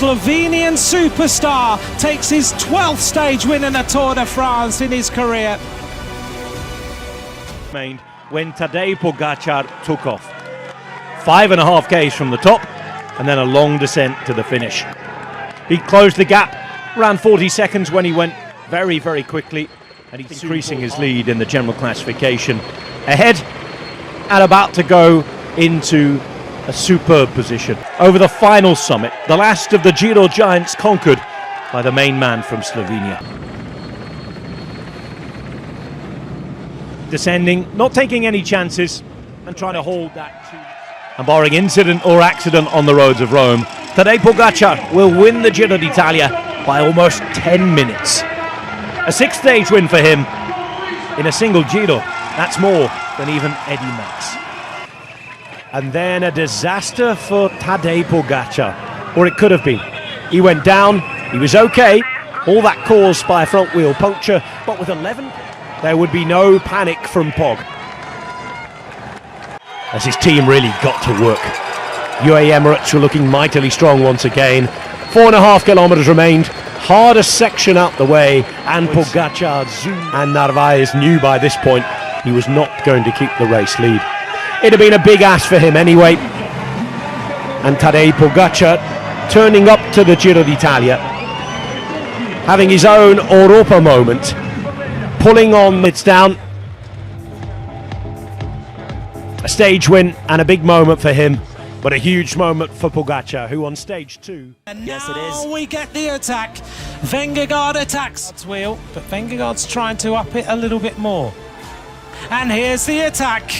Slovenian superstar takes his 12th stage win in the Tour de France in his career. When Tadej Pogačar took off. 5.5 Ks from the top and then a long descent to the finish. He closed the gap around 40 seconds when he went very, very quickly, and he's increasing his lead in the general classification. Ahead and about to go into a superb position over the final summit, the last of the Giro giants conquered by the main man from Slovenia. Descending, not taking any chances and trying to hold that. And barring incident or accident on the roads of Rome, Tadej Pogačar will win the Giro d'Italia by almost 10 minutes. A 6th stage win for him in a single Giro. That's more than even Eddie Merckx. And then a disaster for Tadej Pogačar, or it could have been. He went down, he was okay, all that caused by a front wheel puncture, but with 11, there would be no panic from Pog, as his team really got to work. UAE Emirates were looking mightily strong once again. 4.5 kilometres remained, hardest section out the way, and Pogačar zoomed. And Narvaez knew by this point he was not going to keep the race lead. It had been a big ask for him anyway. And Tadej Pogačar turning up to the Giro d'Italia, having his own Europa moment, pulling on, it's down. A stage win and a big moment for him, but a huge moment for Pogačar, who on stage 2. And yes, it is. We get the attack. Vingegaard attacks its wheel, but Vingegaard's trying to up it a little bit more. And here's the attack.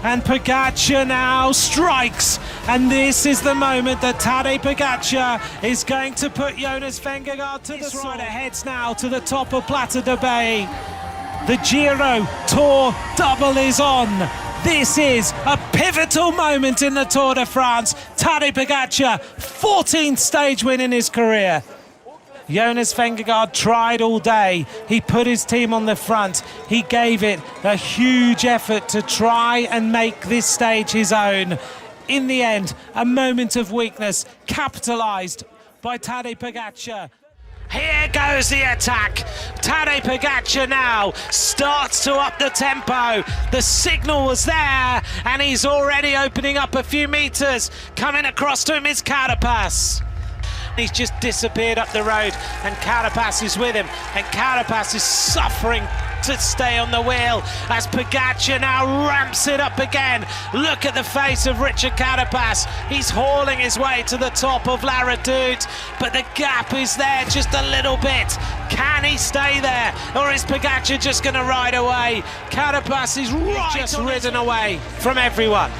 And Pogačar now strikes. And this is the moment that Tadej Pogačar is going to put Jonas Vingegaard to the side. Heads now to the top of Plateau de Bay. The Giro Tour double is on. This is a pivotal moment in the Tour de France. Tadej Pogačar, 14th stage win in his career. Jonas Vingegaard tried all day. He put his team on the front. He gave it a huge effort to try and make this stage his own. In the end, a moment of weakness capitalized by Tadej Pogačar. Here goes the attack. Tadej Pogačar now starts to up the tempo. The signal was there, and he's already opening up a few meters. Coming across to him is Carapaz. He's just disappeared up the road, and Carapaz is with him, and Carapaz is suffering to stay on the wheel as Pogačar now ramps it up again. Look at the face of Richard Carapaz. He's hauling his way to the top of La Redoute, but the gap is there just a little bit. Can he stay there, or is Pogačar just going to ride away? Carapaz is just ridden away from everyone.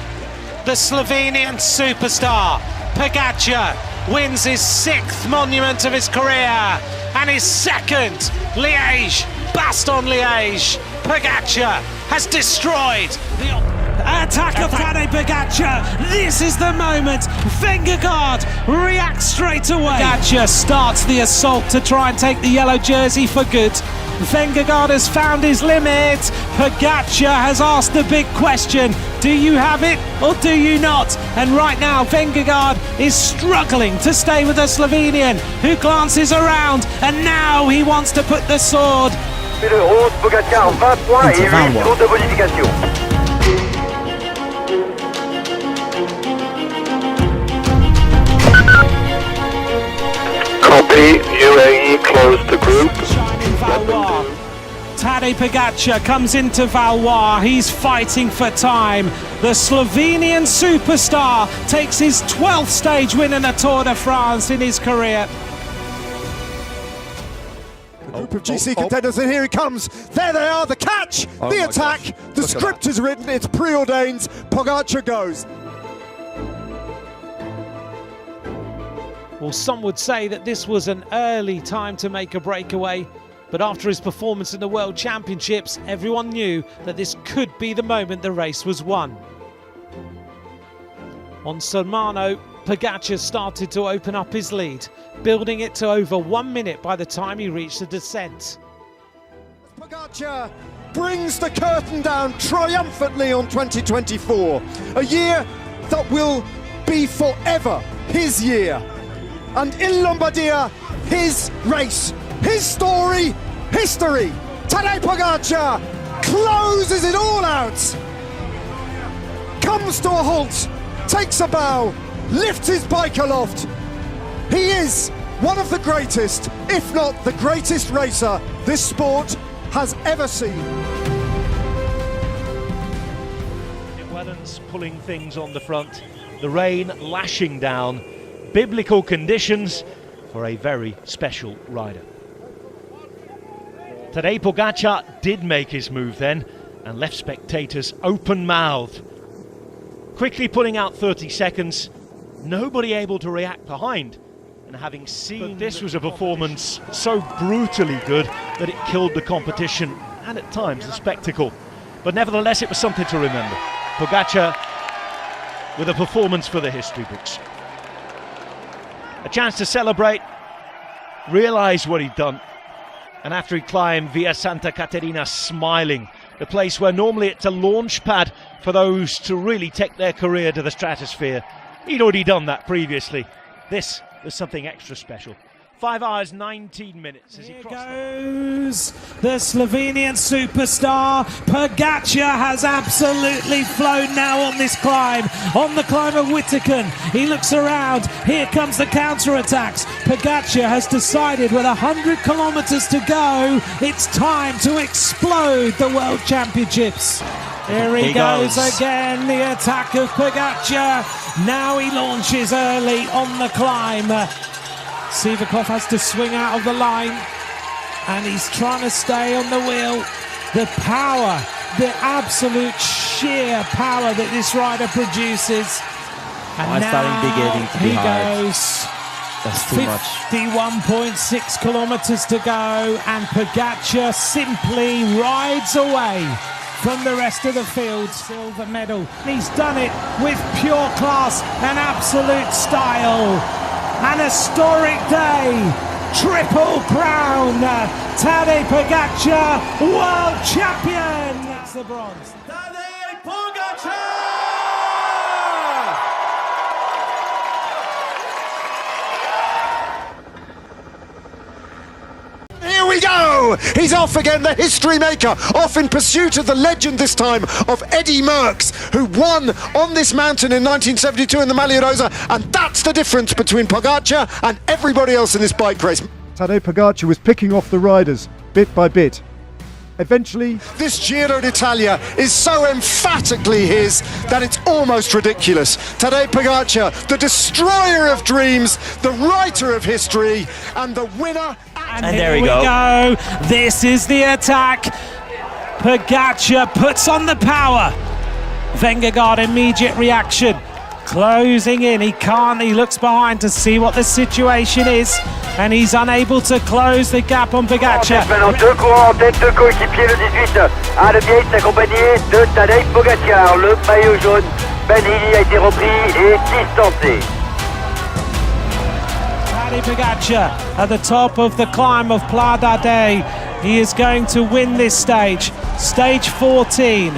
The Slovenian superstar Pogačar wins his 6th monument of his career and his 2nd Liège. Bastogne-Liège. Pogačar has destroyed the attack of Tadej Pogačar. This is the moment. Vingegaard reacts straight away. Pogačar starts the assault to try and take the yellow jersey for good. Vingegaard has found his limit. Pogačar has asked the big question: do you have it or do you not? And right now Vingegaard is struggling to stay with the Slovenian, who glances around, and now he wants to put the sword. Pogačar 20 points et 8 secondes de bonification. Copy, UAE close the group. Tadej Pogačar comes into Valois. He's fighting for time. The Slovenian superstar takes his 12th stage win in the Tour de France in his career. A group of GC contenders, and here he comes. There they are, the catch, the attack. The script is written, it's preordained. Pogačar goes. Well, some would say that this was an early time to make a breakaway, but after his performance in the World Championships, everyone knew that this could be the moment the race was won. On Solmano, Pogačar started to open up his lead, building it to over 1 minute by the time he reached the descent. Pogačar brings the curtain down triumphantly on 2024, a year that will be forever his year. and in Lombardia, his race, his story, history. Tadej Pogačar closes it all out, comes to a halt, takes a bow, lifts his bike aloft. He is one of the greatest, if not the greatest racer this sport has ever seen. Wellens pulling things on the front, the rain lashing down, biblical conditions for a very special rider. Tadej Pogačar did make his move then and left spectators open-mouthed. Quickly pulling out 30 seconds, nobody able to react behind. And having seen this was a performance so brutally good that it killed the competition and at times the spectacle. But nevertheless, it was something to remember. Pogačar with a performance for the history books. A chance to celebrate, realise what he'd done. And after he climbed Via Santa Caterina smiling, the place where normally it's a launch pad for those to really take their career to the stratosphere. He'd already done that previously. This was something extra special. 5 hours, 19 minutes as he crossed. Here goes the Slovenian superstar. Pogačar has absolutely flown now on this climb. On the climb of Wittichen. He looks around. Here comes the counter-attacks. Pogačar has decided with 100 kilometers to go, it's time to explode the World Championships. Here he goes again, the attack of Pogačar. Now he launches early on the climb. Sivakov has to swing out of the line and he's trying to stay on the wheel. The power, the absolute sheer power that this rider produces. And now he goes. That's too much. 51.6 kilometers to go and Pogačar simply rides away from the rest of the field. Silver medal. He's done it with pure class and absolute style. An historic day, triple crown, Tadej Pogačar, world champion. That's the bronze. Tadej Pogačar! Here we go! He's off again, the history maker, off in pursuit of the legend this time of Eddie Merckx, who won on this mountain in 1972 in the Maglia Rosa, and that's the difference between Pogačar and everybody else in this bike race. Tadej Pogačar was picking off the riders bit by bit. Eventually, this Giro d'Italia is so emphatically his that it's almost ridiculous. Tadej Pogačar, the destroyer of dreams, the writer of history, and the winner. And there we go. This is the attack. Pogačar puts on the power. Vingegaard immediate reaction. Closing in. He looks behind to see what the situation is. And he's unable to close the gap on Pogačar. Maintenant deux courants en tête, deux coéquipiers, le 18. Le Biates accompagné de Tadej Pogačar. Le maillot jaune, Benini a été repris et distancé. Tadej Pogačar at the top of the climb of Pla d'Ardèche. He is going to win this stage. Stage 14.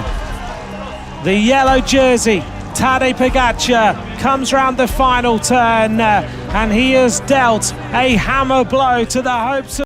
The yellow jersey, Tadej Pogačar, comes round the final turn and he has dealt a hammer blow to the hopes of